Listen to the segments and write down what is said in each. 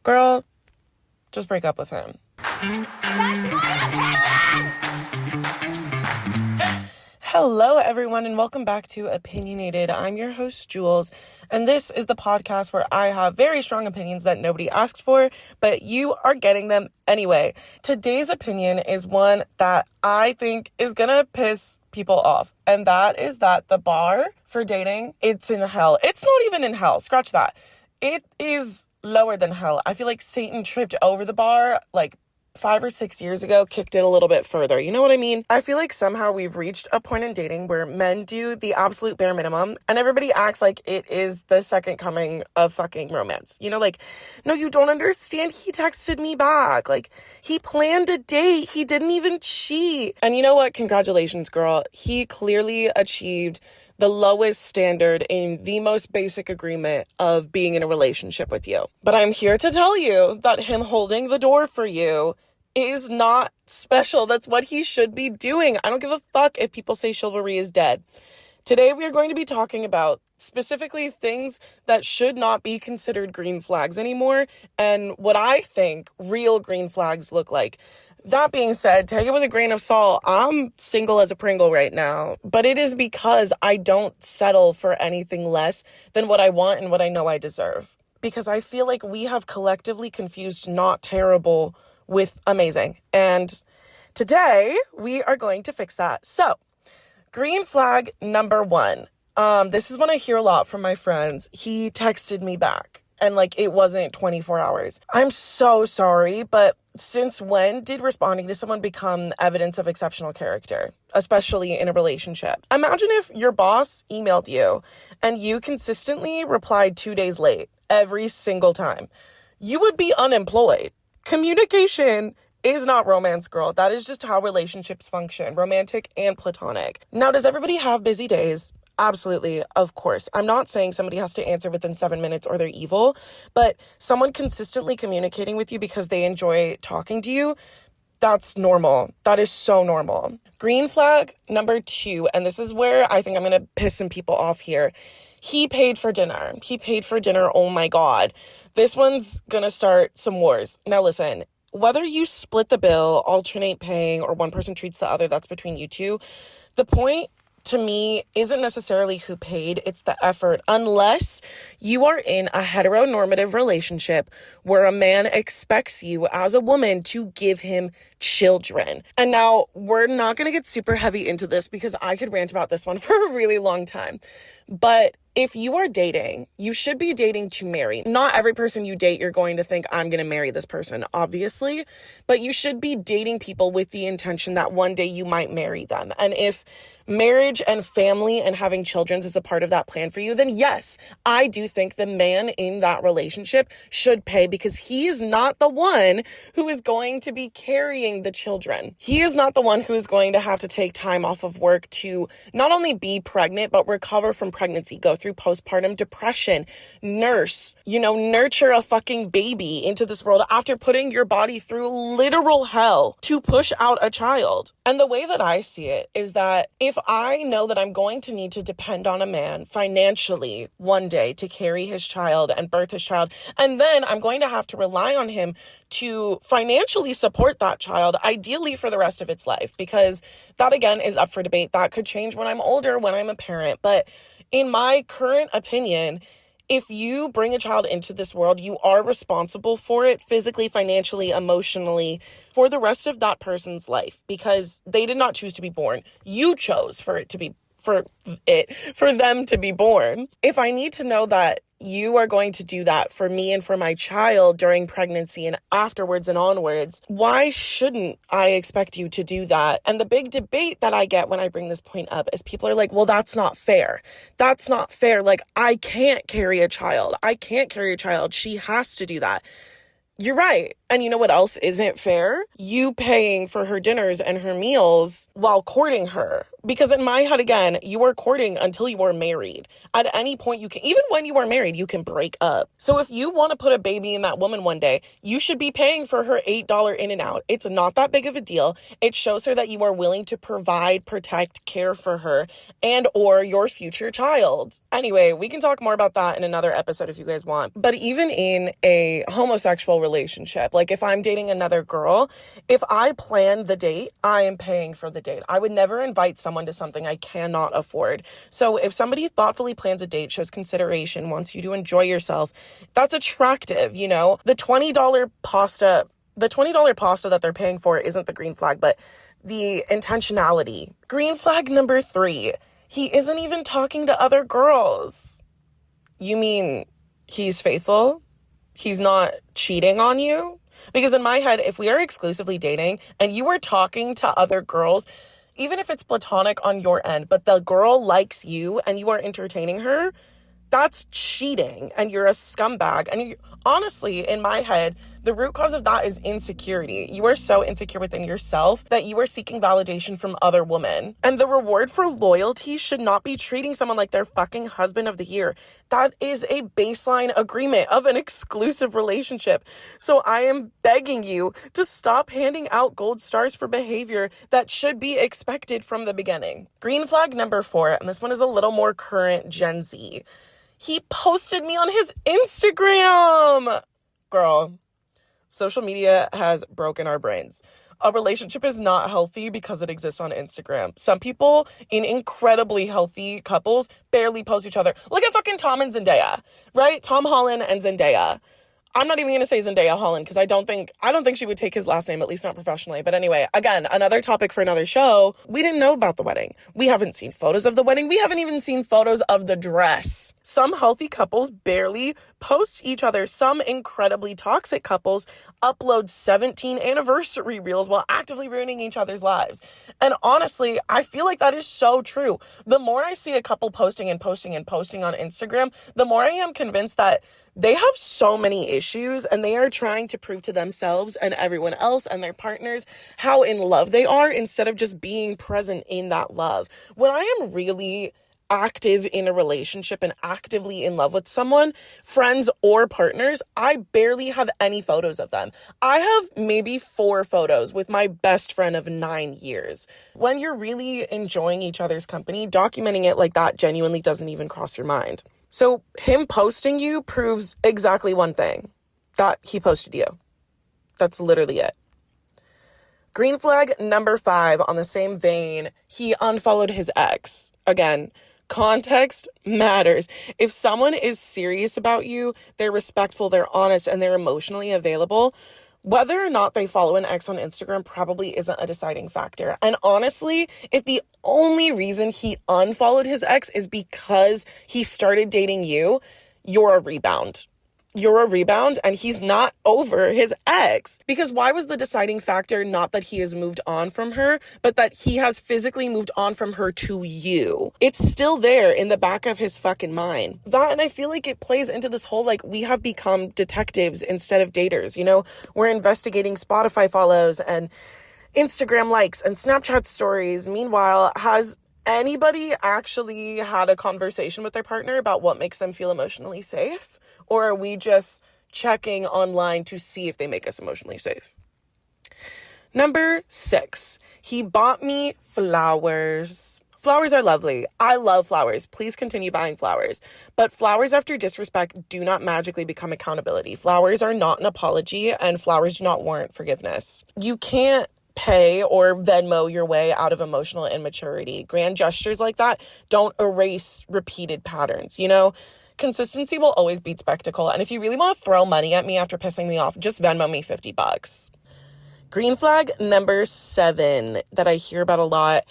Girl, just break up with him. Hello, everyone, and welcome back to Opinionated. I'm your host, Jules, and this is the podcast where I have very strong opinions that nobody asked for, but you are getting them anyway. Today's opinion is one that I think is gonna piss people off, and that is that the bar for dating, it's in hell. It's not even in hell. Scratch that. It is lower than hell. I feel like Satan tripped over the bar, 5 or 6 years ago, kicked it a little bit further. You know what I mean? I feel like somehow we've reached a point in dating where men do the absolute bare minimum and everybody acts like it is the second coming of fucking romance. No, you don't understand. He texted me back. He planned a date. He didn't even cheat. And you know what? Congratulations, girl. He clearly achieved the lowest standard in the most basic agreement of being in a relationship with you. But I'm here to tell you that him holding the door for you is not special. That's what he should be doing. I don't give a fuck if people say chivalry is dead. Today we are going to be talking about specifically things that should not be considered green flags anymore and what I think real green flags look like. That being said, take it with a grain of salt. I'm single as a Pringle right now, but it is because I don't settle for anything less than what I want and what I know I deserve. Because I feel like we have collectively confused not terrible with amazing. And today we are going to fix that. So, green flag number 1. This is one I hear a lot from my friends. He texted me back. And it wasn't 24 hours. I'm so sorry, but since when did responding to someone become evidence of exceptional character, especially in a relationship? Imagine if your boss emailed you and you consistently replied 2 days late every single time. You would be unemployed. Communication is not romance, girl. That is just how relationships function, romantic and platonic. Now, does everybody have busy days? Absolutely, of course. I'm not saying somebody has to answer within 7 minutes or they're evil, but someone consistently communicating with you because they enjoy talking to you, that's normal. That is so normal. Green flag number 2, and this is where I think I'm going to piss some people off here. He paid for dinner. Oh my God. This one's going to start some wars. Now listen, whether you split the bill, alternate paying, or one person treats the other, that's between you two. The point to me isn't necessarily who paid, it's the effort. Unless you are in a heteronormative relationship where a man expects you as a woman to give him children. And now we're not going to get super heavy into this because I could rant about this one for a really long time. But if you are dating, you should be dating to marry. Not every person you date, you're going to think, I'm going to marry this person, obviously. But you should be dating people with the intention that one day you might marry them. And if marriage and family and having children is a part of that plan for you, then yes, I do think the man in that relationship should pay because he is not the one who is going to be carrying the children. He is not the one who is going to have to take time off of work to not only be pregnant, but recover from pregnancy, go through postpartum depression, nurture a fucking baby into this world after putting your body through literal hell to push out a child. And the way that I see it is that if I know that I'm going to need to depend on a man financially one day to carry his child and birth his child, and then I'm going to have to rely on him to financially support that child, ideally for the rest of its life, because that again is up for debate. That could change when I'm older, when I'm a parent. But in my current opinion, if you bring a child into this world, you are responsible for it physically, financially, emotionally, for the rest of that person's life because they did not choose to be born. You chose for them to be born. If I need to know that you are going to do that for me and for my child during pregnancy and afterwards and onwards, why shouldn't I expect you to do that? And the big debate that I get when I bring this point up is people are like, well, that's not fair. That's not fair. I can't carry a child. She has to do that. You're right. And you know what else isn't fair? You paying for her dinners and her meals while courting her. Because in my head, again, you are courting until you are married. At any point, you can, even when you are married, you can break up. So if you want to put a baby in that woman one day, you should be paying for her $8 in and out. It's not that big of a deal. It shows her that you are willing to provide, protect, care for her and or your future child. Anyway, we can talk more about that in another episode if you guys want. But even in a homosexual relationship, like if I'm dating another girl, if I plan the date, I am paying for the date. I would never invite someone to something I cannot afford. So if somebody thoughtfully plans a date, shows consideration, wants you to enjoy yourself, that's attractive, you know? The $20 pasta that they're paying for isn't the green flag, but the intentionality. Green flag number 3, he isn't even talking to other girls. You mean he's faithful? He's not cheating on you? Because in my head, if we are exclusively dating and you are talking to other girls, even if it's platonic on your end, but the girl likes you and you are entertaining her, that's cheating and you're a scumbag. And honestly, in my head, the root cause of that is insecurity. You are so insecure within yourself that you are seeking validation from other women. And the reward for loyalty should not be treating someone like their fucking husband of the year. That is a baseline agreement of an exclusive relationship. So I am begging you to stop handing out gold stars for behavior that should be expected from the beginning. Green flag number 4, and this one is a little more current Gen Z. He posted me on his Instagram. Girl, social media has broken our brains. A relationship is not healthy because it exists on Instagram. Some people in incredibly healthy couples barely post each other. Look at fucking Tom and Zendaya, right? Tom Holland and Zendaya. I'm not even going to say Zendaya Holland because I don't think she would take his last name, at least not professionally. But anyway, again, another topic for another show. We didn't know about the wedding. We haven't seen photos of the wedding. We haven't even seen photos of the dress. Some healthy couples barely post each other. Some incredibly toxic couples upload 17 anniversary reels while actively ruining each other's lives. And honestly, I feel like that is so true. The more I see a couple posting on Instagram, the more I am convinced that they have so many issues and they are trying to prove to themselves and everyone else and their partners how in love they are instead of just being present in that love. When I am really active in a relationship and actively in love with someone, friends or partners, I barely have any photos of them. I have maybe 4 photos with my best friend of 9 years. When you're really enjoying each other's company, documenting it like that genuinely doesn't even cross your mind. So him posting you proves exactly one thing, that he posted you. That's literally it. Green flag number 5, on the same vein, he unfollowed his ex. Again, context matters. If someone is serious about you, they're respectful, they're honest, and they're emotionally available, whether or not they follow an ex on Instagram probably isn't a deciding factor. And honestly, if the only reason he unfollowed his ex is because he started dating you, you're a rebound. You're a rebound and he's not over his ex. Because why was the deciding factor not that he has moved on from her, but that he has physically moved on from her to you? It's still there in the back of his fucking mind. That, and I feel like it plays into this whole, like, we have become detectives instead of daters. You know, we're investigating Spotify follows and Instagram likes and Snapchat stories. Meanwhile, has anybody actually had a conversation with their partner about what makes them feel emotionally safe? Or are we just checking online to see if they make us emotionally safe? Number 6, he bought me flowers. Flowers are lovely. I love flowers. Please continue buying flowers. But flowers after disrespect do not magically become accountability. Flowers are not an apology, and flowers do not warrant forgiveness. You can't pay or Venmo your way out of emotional immaturity. Grand gestures like that don't erase repeated patterns, you know? Consistency will always beat spectacle. And if you really want to throw money at me after pissing me off, just Venmo me $50. Green flag number 7 that I hear about a lot.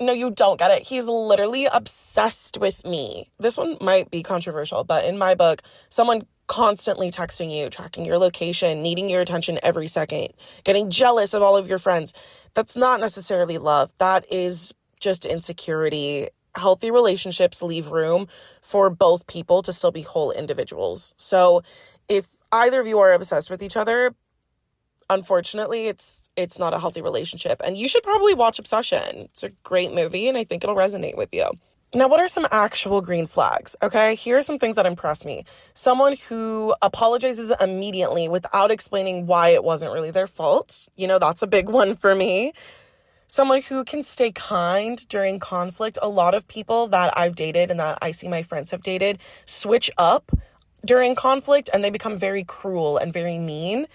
No, you don't get it. He's literally obsessed with me. This one might be controversial, but in my book, someone constantly texting you, tracking your location, needing your attention every second, getting jealous of all of your friends. That's not necessarily love. That is just insecurity. Healthy relationships leave room for both people to still be whole individuals. So if either of you are obsessed with each other, unfortunately, it's not a healthy relationship. And you should probably watch Obsession. It's a great movie, and I think it'll resonate with you. Now, what are some actual green flags? Okay, here are some things that impress me. Someone who apologizes immediately without explaining why it wasn't really their fault. That's a big one for me. Someone who can stay kind during conflict. A lot of people that I've dated and that I see my friends have dated switch up during conflict and they become very cruel and very mean.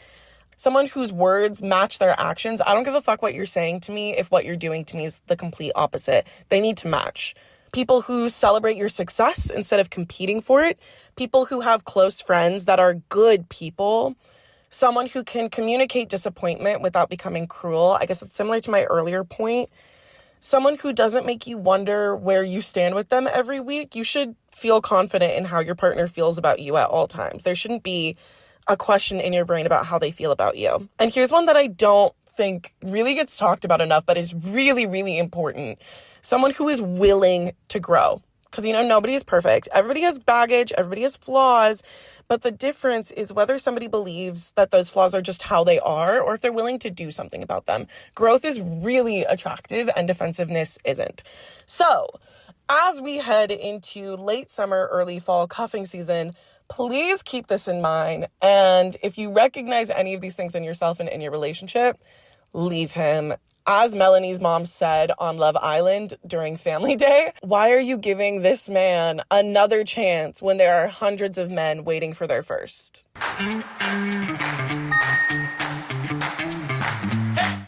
Someone whose words match their actions. I don't give a fuck what you're saying to me if what you're doing to me is the complete opposite. They need to match. People who celebrate your success instead of competing for it. People who have close friends that are good people. Someone who can communicate disappointment without becoming cruel. I guess it's similar to my earlier point. Someone who doesn't make you wonder where you stand with them every week. You should feel confident in how your partner feels about you at all times. There shouldn't be a question in your brain about how they feel about you. And here's one that I don't think really gets talked about enough, but is really, really important. Someone who is willing to grow. Because, nobody is perfect. Everybody has baggage. Everybody has flaws. But the difference is whether somebody believes that those flaws are just how they are or if they're willing to do something about them. Growth is really attractive and defensiveness isn't. So, as we head into late summer, early fall cuffing season, please keep this in mind. And if you recognize any of these things in yourself and in your relationship, leave him. As Melanie's mom said on Love Island during Family Day, why are you giving this man another chance when there are hundreds of men waiting for their first?